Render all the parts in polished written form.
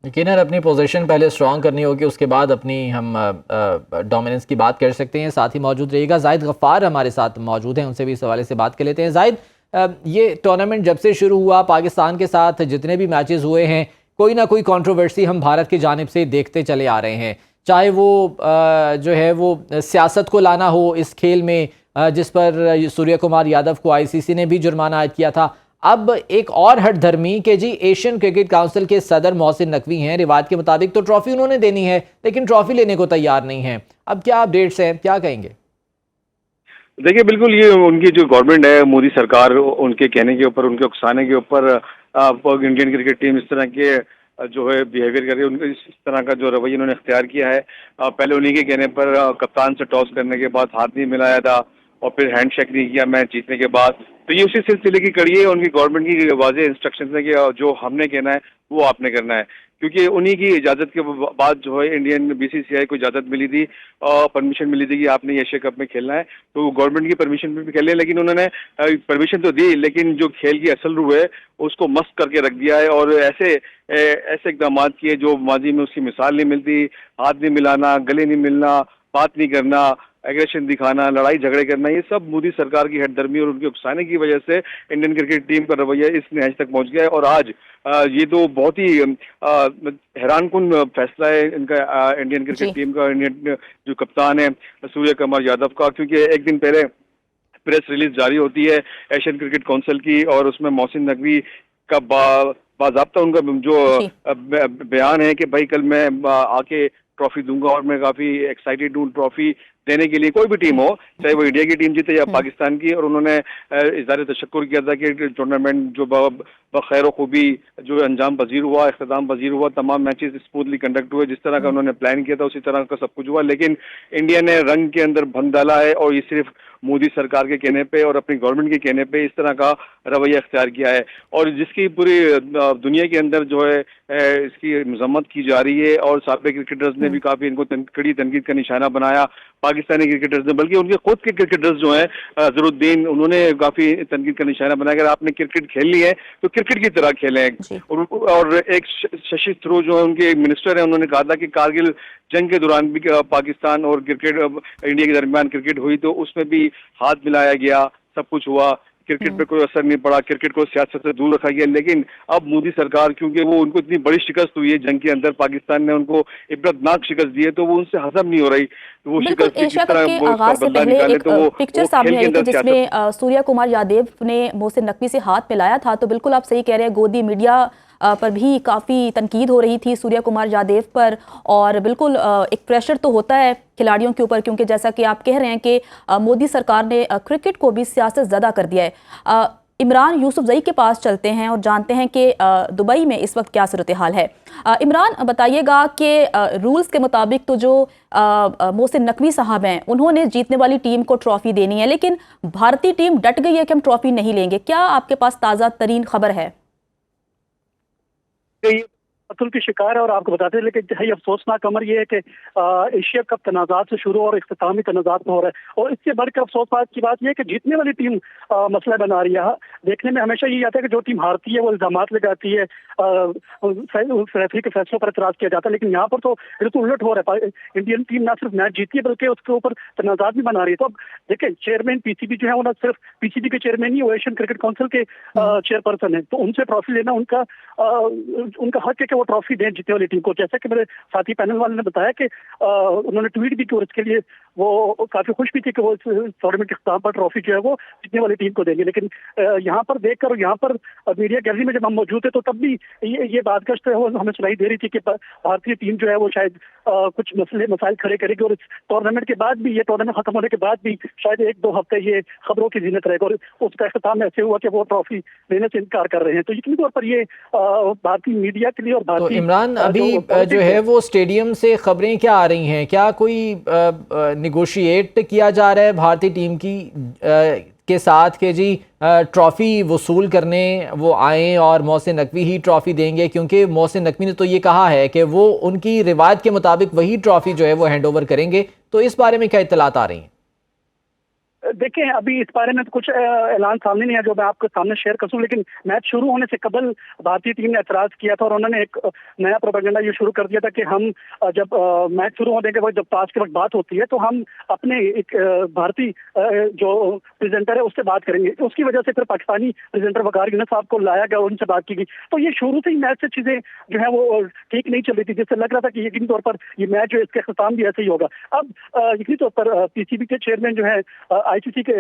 यकीनन अपनी पोजीशन पहले स्ट्रॉन्ग करनी होगी, उसके बाद अपनी हम डोमिनेंस की बात कर सकते हैं। साथ ही मौजूद रहिएगा, जाहिद गफ्फार हमारे साथ मौजूद हैं, उनसे भी इस हवाले से बात कर लेते हैं। जाहिद, ये टूर्नामेंट जब से शुरू हुआ, पाकिस्तान के साथ जितने भी मैचेस हुए हैं, कोई ना कोई कंट्रोवर्सी हम भारत की जानिब से देखते चले आ रहे हैं, चाहे वो जो है वो सियासत को लाना हो इस खेल में, जिस पर सूर्य कुमार यादव को आईसीसी ने भी जुर्माना आयद किया था। अब एक और हट धर्मी के जी एशियन क्रिकेट काउंसिल के सदर मोहसिन नकवी हैं, रिवाज के मुताबिक तो ट्रॉफी उन्होंने देनी है, लेकिन ट्रॉफी लेने को तैयार नहीं है। अब क्या अपडेट्स हैं, क्या कहेंगे? देखिए, बिल्कुल ये उनकी जो गवर्नमेंट है, मोदी सरकार, उनके कहने के ऊपर, उनके उकसाने के ऊपर इंडियन क्रिकेट टीम इस तरह के जो है बिहेवियर कर रही है। उनको इस तरह का जो रवैया उन्होंने इख्तियार किया है। पहले उन्हीं के कहने पर कप्तान से टॉस करने के बाद हाथ नहीं मिलाया था और फिर हैंडशेक नहीं किया मैच जीतने के बाद। तो ये उसी सिलसिले की कड़ी है। उनकी गवर्नमेंट की वाज़ेह इंस्ट्रक्शन है कि जो हमने कहना है वो आपने करना है, क्योंकि उन्हीं की इजाज़त के बाद जो है इंडियन बीसीसीआई को इजाज़त मिली थी और परमिशन मिली थी कि आपने एशिया कप में खेलना है। तो गवर्नमेंट की परमिशन पे भी खेल लिया, लेकिन उन्होंने परमिशन तो दी, लेकिन जो खेल की असल रूह है उसको मस्त करके रख दिया है। और ऐसे इकदाम किए जो माजी में उसकी मिसाल नहीं मिलती। हाथ नहीं मिलाना, गले नहीं मिलना, बात नहीं करना, एग्रेशन दिखाना, लड़ाई झगड़े करना, ये सब मोदी सरकार की हटदर्मी और उनके उकसाने की वजह से इंडियन क्रिकेट टीम का रवैया इस नहज तक पहुंच गया है। और आज ये तो बहुत ही हैरानकुन फैसला है इनका, इंडियन क्रिकेट टीम का, इंडियन जो कप्तान है सूर्य कुमार यादव का, क्योंकि एक दिन पहले प्रेस रिलीज जारी होती है एशियन क्रिकेट काउंसिल की और उसमें मोहसिन नकवी का बाज़ाब्ता उनका जो बयान है कि भाई कल मैं आके ट्रॉफी दूंगा और मैं काफी एक्साइटेड हूँ ट्रॉफी देने के लिए, कोई भी टीम हो, चाहे वो इंडिया की टीम जीते या पाकिस्तान की। और उन्होंने इज़हार तशक्कुर किया था कि टूर्नामेंट जो बखैर खूबी जो अंजाम पजीर हुआ, इख्तिताम पजीर हुआ, तमाम मैचेस स्मूथली कंडक्ट हुए, जिस तरह का उन्होंने प्लान किया था उसी तरह का सब कुछ हुआ। लेकिन इंडिया ने रंग के अंदर भंग डाला है और ये सिर्फ मोदी सरकार के कहने पे और अपनी गवर्नमेंट के कहने पे इस तरह का रवैया इख्तियार किया है। और जिसकी पूरी दुनिया के अंदर जो है इसकी मजम्मत की जा रही है और साबिक क्रिकेटर्स ने भी काफी इनको कड़ी तनकीद का निशाना बनाया, पाकिस्तानी क्रिकेटर्स ने, बल्कि उनके खुद के क्रिकेटर्स जो हैं अजहरुद्दीन, उन्होंने काफी तनकीद का निशाना बनाया। अगर आपने क्रिकेट खेलनी है तो क्रिकेट की तरह खेलें। और एक शशि थरूर जो है उनके मिनिस्टर है, उन्होंने कहा था कि कारगिल जंग के दौरान भी पाकिस्तान और क्रिकेट इंडिया के दरमियान क्रिकेट हुई तो उसमें भी हाथ मिलाया गया, सब कुछ हुआ, क्रिकेट पे कोई असर नहीं पड़ा, क्रिकेट को सियासत से दूर रखा गया। लेकिन अब मोदी सरकार, क्योंकि वो उनको इतनी बड़ी शिकस्त हुई है जंग के अंदर, पाकिस्तान ने उनको इबरतनाक शिकस्त दी है, तो वो उनसे हजम नहीं हो रही। तो वो शिकस्त एशिया कप के आगाज से पहले एक पिक्चर सामने आई थी जिसमें सूर्य कुमार यादव ने मोहसिन नकवी से हाथ मिलाया था। तो बिल्कुल आप सही कह रहे हैं, गोदी मीडिया पर भी काफ़ी तनकीद हो रही थी सूर्य कुमार यादव पर, और बिल्कुल एक प्रेशर तो होता है खिलाड़ियों के ऊपर, क्योंकि जैसा कि आप कह रहे हैं कि मोदी सरकार ने क्रिकेट को भी सियासत ज़्यादा कर दिया है। इमरान यूसुफजई के पास चलते हैं और जानते हैं कि दुबई में इस वक्त क्या सूरत हाल है। इमरान, बताइएगा कि रूल्स के मुताबिक तो जो मोहसिन नकवी साहब हैं उन्होंने जीतने वाली टीम को ट्रॉफी देनी है, लेकिन भारतीय टीम डट गई है कि हम ट्रॉफी नहीं लेंगे। क्या आपके पास ताज़ा तरीन खबर है? कत्ल की शिकार है और आपको बताते हैं, लेकिन है अफसोसनाक अमर ये है कि एशिया कप तनाज़ात से शुरू और इख्तितामी तनाज़ात में हो रहा है। और इससे बढ़कर अफसोस की बात यह है कि जीतने वाली टीम मसला बना रही है। देखने में हमेशा यही आता है कि जो टीम हारती है वो इल्जाम लगाती है, रेफरी के फैसलों पर एतराज किया जाता है, लेकिन यहाँ पर तो बिल्कुल उलट हो रहा है। इंडियन टीम ना सिर्फ मैच जीती है बल्कि उसके ऊपर तनाज़ात भी बना रही है। तो अब देखिए, चेयरमैन पीसीबी जो है वो ना सिर्फ पीसीबी के चेयरमैन ही, वो एशियन क्रिकेट काउंसिल के चेयरपर्सन है, तो उनसे ट्रॉफी लेना उनका हक है कि वो ट्रॉफी दें जीतने वाली टीम को। जैसा कि मेरे साथी पैनल वाले ने बताया कि उन्होंने ट्वीट भी किया और इसके लिए वो काफी खुश भी थे कि वो इस टूर्नामेंट के इख्तिताम पर ट्रॉफी जो है वो जीतने वाली टीम को देंगे। लेकिन यहाँ पर देखकर, यहाँ पर मीडिया गैलरी में जब हम मौजूद थे तो तब भी ये बात कष्ट है वो हमें सुनाई दे रही थी कि भारतीय टीम जो है वो शायद कुछ मसाइल खड़े करेगी और इस टूर्नामेंट के बाद भी, ये टूर्नामेंट खत्म होने के बाद भी शायद 1-2 हफ्ते ये खबरों की जीनत रहेगा। और उसका इख्तिताम ऐसे हुआ कि वो ट्रॉफी देने से इनकार कर रहे हैं। तो यकीनी तौर पर ये भारतीय मीडिया के लिए और भारतीय, तो इमरान, अभी जो है वो स्टेडियम से खबरें क्या आ रही हैं? क्या कोई निगोशिएट किया जा रहा है भारतीय टीम की के साथ कि जी ट्रॉफी वसूल करने वो आए और मोहसिन नकवी ही ट्रॉफी देंगे? क्योंकि मोहसिन नकवी ने तो ये कहा है कि वो उनकी रिवायत के मुताबिक वही ट्रॉफी जो है वो हैंड ओवर करेंगे। तो इस बारे में क्या इत्तलात आ रही हैं? देखिए अभी इस बारे में तो कुछ ऐलान सामने नहीं है जो मैं आपके सामने शेयर कर सकूं, लेकिन मैच शुरू होने से कबल भारतीय टीम ने ऐतराज किया था और उन्होंने एक नया प्रोपेगेंडा ये शुरू कर दिया था कि हम जब मैच शुरू होने के बाद जब टॉस के वक्त बात होती है तो हम अपने एक भारतीय जो प्रेजेंटर है उससे बात करेंगे। तो उसकी वजह से फिर पाकिस्तानी प्रेजेंटर वकार यूनुस साहब को लाया गया, उनसे बात की गई। तो ये शुरू से ही मैच से चीजें जो है वो ठीक नहीं चल रही थी, जिससे लग रहा था कि यकीनी तौर पर ये मैच जो इसका अख्ताम भी ऐसे ही होगा। अब यकीनी तौर पर पीसीबी के चेयरमैन जो है आईसीसी के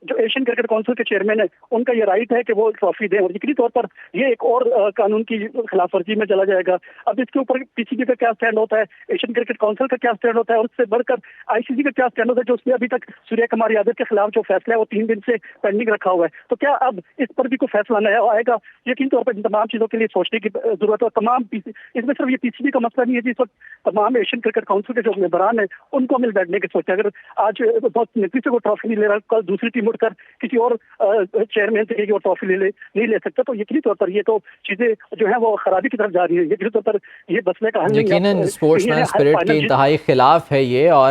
जो एशियन क्रिकेट काउंसिल के चेयरमैन है उनका ये राइट है कि वो ट्रॉफी दें और यकीनी तौर पर ये एक और कानून की खिलाफ वर्जी में चला जाएगा। अब इसके ऊपर पीसीबी का क्या स्टैंड होता है, एशियन क्रिकेट काउंसिल का क्या स्टैंड होता है और उससे बढ़कर आईसीसी का क्या स्टैंड होता है, जो उसने अभी तक सूर्य कुमार यादव के खिलाफ जो फैसला है वो 3 दिन से पेंडिंग रखा हुआ है। तो क्या अब इस पर भी कोई फैसला नया आएगा? यकीनी तौर पर इन तमाम चीजों के लिए सोचने की जरूरत है। तमाम इसमें सिर्फ ये पीसीबी का मसला नहीं है, जिस वक्त तमाम एशियन क्रिकेट काउंसिल के जो मेंबरान है उनको मिल बैठने की सोचा। अगर आज बहुत नजदीक से वो ट्रॉफी नहीं ले रहा, कल दूसरी टीम उठकर किसी और चेयरमैन से वो ट्रॉफी नहीं ले सकता, तो यकीनी तौर पर ये तो चीजें जो है वो खराबी की तरफ जा रही है। यकीनी तौर पर ये मसले का हल यकीनन स्पोर्ट्समैन स्पिरिट के इंतहाई खिलाफ है ये। और